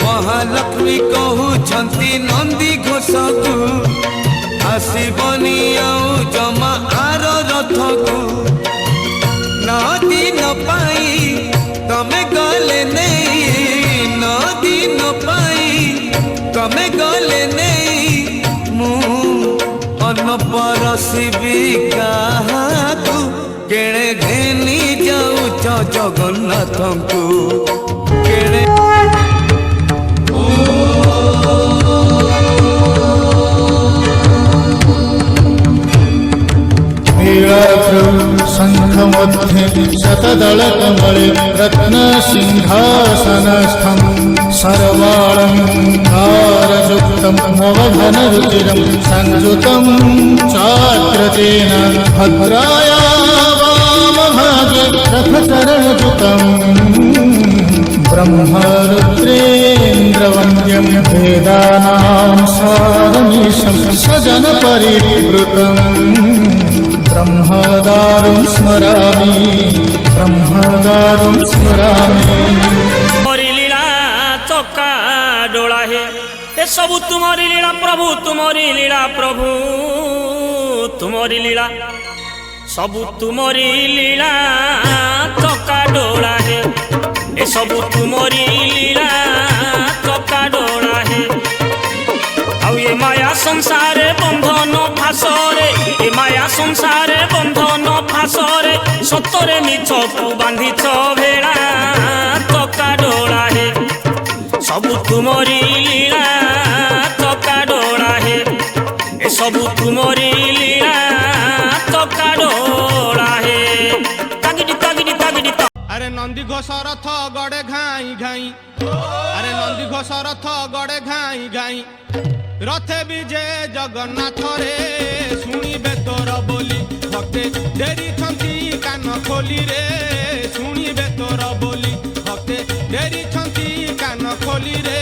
महालक्ष्मी कहूछंती नंदी घोष को आसबनी आउ जमा आर रथ को नदी न पाई तमे गले नहीं नदी न पाई तमे गले नहीं मु अन्न परसिबी काहाकू केणे घेनी जाऊच जगन्नाथ को केणे शंखमध्ये शतदलकमले रत्नसिंहासनस्थं सर्वालङ्कारयुक्तं नवघनरुचिरं संयुतं चाग्रतेन भद्राया वामभागे रथचरणयुतं ब्रह्मरुद्रेन्द्रवन्द्यं वेदानां सारमीशं सजनपरिवृतम् ब्रह्मदारुं स्मरामि ब्रह्मदारुं स्मरामि। तुम्हारी लीला चौका डोला है ये सब तुम्हारी लीला प्रभु तुम्हारी लीला प्रभु तुम्हारी लीला सब तुम्हारी लीला चौका डोला है ये सब तुम्हारी लीला चौका डोला है आउ ये माया संसार बंधन फासरे ये माया संसार बंधन फासरे सतरे मिछ को बांधिछ भेड़ा चका डोला है सब तुमरी लीला चका डोला है ए सब तुमरी लीला चका डोला है तागिडी तागिडी तागिडी अरे नंदी घोष रथ गड़े घाई घाई अरे नंदी घोष रथ गड़े घाई घाई रथे विजय जगन्नाथ रे शुणिबे तोर बोली भक्ते डेरी छंती कान खोली रे शुणिबे तोर बोली भक्ते डेरी छंती कान खोली रे।